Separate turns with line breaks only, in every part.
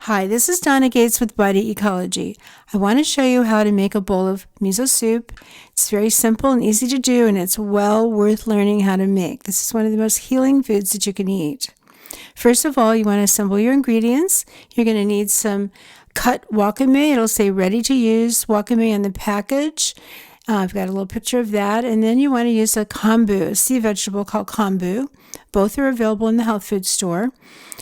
Hi, this is Donna Gates with Body Ecology. I want to show you how to make a bowl of miso soup. It's very simple and easy to do, and it's well worth learning how to make. This is one of the most healing foods that you can eat. First of all, you want to assemble your ingredients. You're going to need some cut wakame. It'll say ready to use wakame on the package. I've got a little picture of that. And then you want to use a kombu, a sea vegetable called kombu. Both are available in the health food store.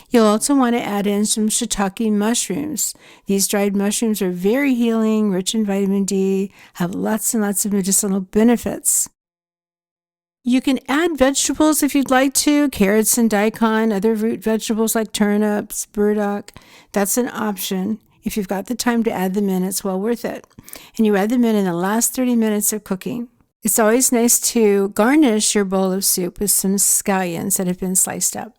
You'll also want to add in some shiitake mushrooms. These dried mushrooms are very healing, rich in vitamin D, have lots and lots of medicinal benefits. You can add vegetables if you'd like to, carrots and daikon, other root vegetables like turnips, burdock. That's an option. If you've got the time to add them in, it's well worth it. And you add them in the last 30 minutes of cooking. It's always nice to garnish your bowl of soup with some scallions that have been sliced up.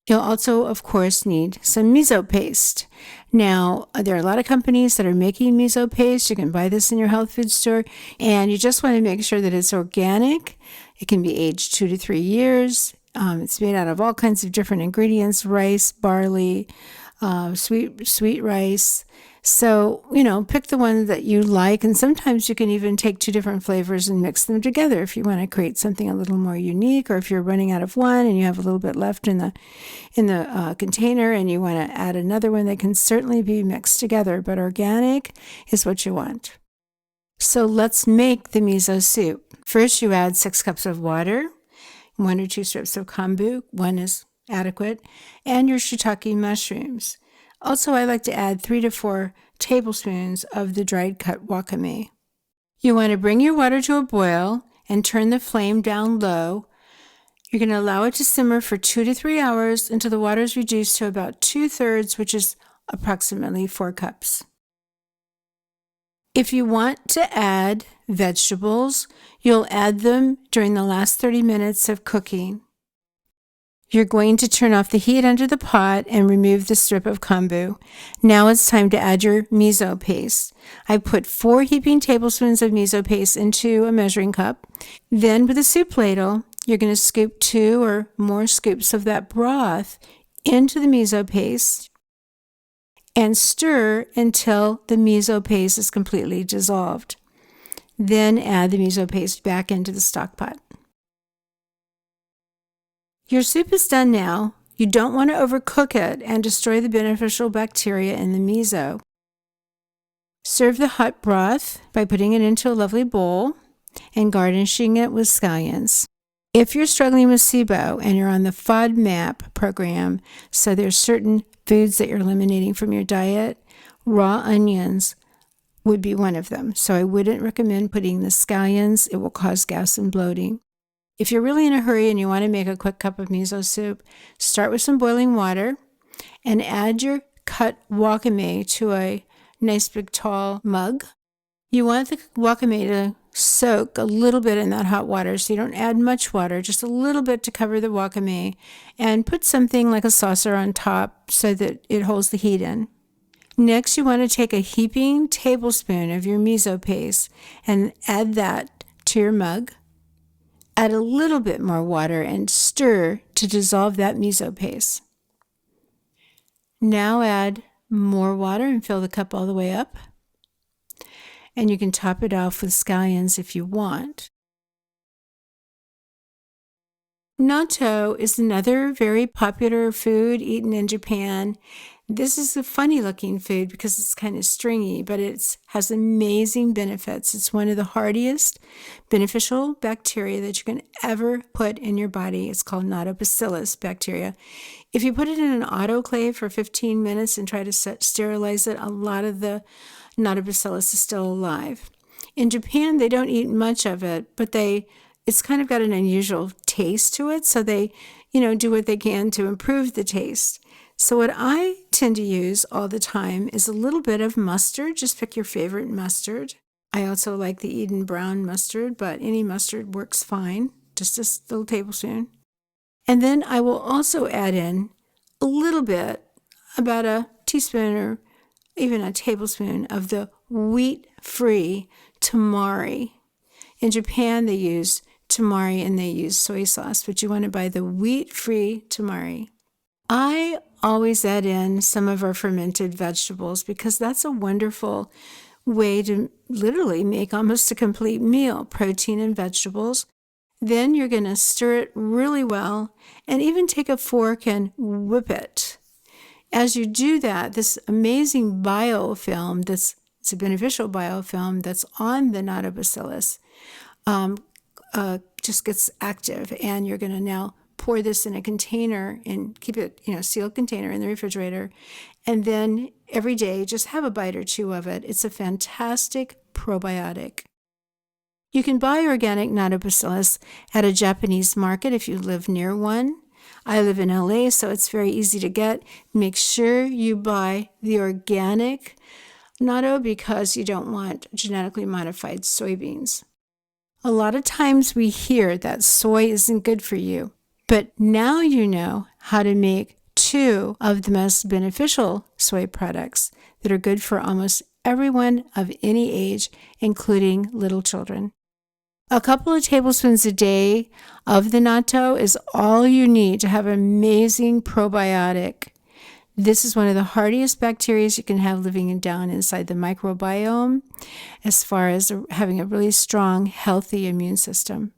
You'll also, of course, need some miso paste. Now, there are a lot of companies that are making miso paste. You can buy this in your health food store, and you just want to make sure that it's organic. It can be aged 2 to 3 years. It's made out of all kinds of different ingredients, rice, barley, sweet rice. So, pick the one that you like, and sometimes you can even take 2 different flavors and mix them together if you want to create something a little more unique, or if you're running out of one and you have a little bit left in the container and you want to add another one. They can certainly be mixed together, but organic is what you want. So let's make the miso soup. First, you add 6 cups of water, 1 or 2 strips of kombu, 1 is adequate, and your shiitake mushrooms. Also, I like to add 3 to 4 tablespoons of the dried cut wakame. You want to bring your water to a boil and turn the flame down low. You're going to allow it to simmer for 2 to 3 hours until the water is reduced to about 2/3, which is approximately 4 cups. If you want to add vegetables, you'll add them during the last 30 minutes of cooking. You're going to turn off the heat under the pot and remove the strip of kombu. Now it's time to add your miso paste. I put 4 heaping tablespoons of miso paste into a measuring cup. Then with a soup ladle, you're going to scoop 2 or more scoops of that broth into the miso paste and stir until the miso paste is completely dissolved. Then add the miso paste back into the stock pot. Your soup is done now. You don't want to overcook it and destroy the beneficial bacteria in the miso. Serve the hot broth by putting it into a lovely bowl and garnishing it with scallions. If you're struggling with SIBO and you're on the FODMAP program, so there's certain foods that you're eliminating from your diet, raw onions would be one of them. So I wouldn't recommend putting the scallions. It will cause gas and bloating. If you're really in a hurry and you want to make a quick cup of miso soup, start with some boiling water and add your cut wakame to a nice big tall mug. You want the wakame to soak a little bit in that hot water, so you don't add much water, just a little bit to cover the wakame, and put something like a saucer on top so that it holds the heat in. Next, you want to take a heaping tablespoon of your miso paste and add that to your mug. Add a little bit more water and stir to dissolve that miso paste. Now add more water and fill the cup all the way up. And you can top it off with scallions if you want. Natto is another very popular food eaten in Japan. This is a funny looking food because it's kind of stringy, but it has amazing benefits. It's one of the hardiest beneficial bacteria that you can ever put in your body. It's called Natto bacteria. If you put it in an autoclave for 15 minutes and try to sterilize it, a lot of the Natto is still alive. In Japan, they don't eat much of it, but it's kind of got an unusual taste to it, so they, do what they can to improve the taste. So what I tend to use all the time is a little bit of mustard. Just pick your favorite mustard. I also like the Eden brown mustard, but any mustard works fine. Just a little tablespoon. And then I will also add in a little bit, about a teaspoon or even a tablespoon of the wheat-free tamari. In Japan, they use tamari and they use soy sauce, but you want to buy the wheat-free tamari. I always add in some of our fermented vegetables because that's a wonderful way to literally make almost a complete meal, protein and vegetables. Then you're going to stir it really well and even take a fork and whip it. As you do that, this amazing biofilm, it's a beneficial biofilm that's on the natto bacillus, just gets active, and you're going to now pour this in a container and keep it, sealed container in the refrigerator. And then every day, just have a bite or two of it. It's a fantastic probiotic. You can buy organic natto bacillus at a Japanese market if you live near one. I live in LA, so it's very easy to get. Make sure you buy the organic natto because you don't want genetically modified soybeans. A lot of times we hear that soy isn't good for you, but now you know how to make 2 of the most beneficial soy products that are good for almost everyone of any age, including little children. A couple of tablespoons a day of the natto is all you need to have an amazing probiotic. This is one of the hardiest bacteria you can have living down inside the microbiome as far as having a really strong, healthy immune system.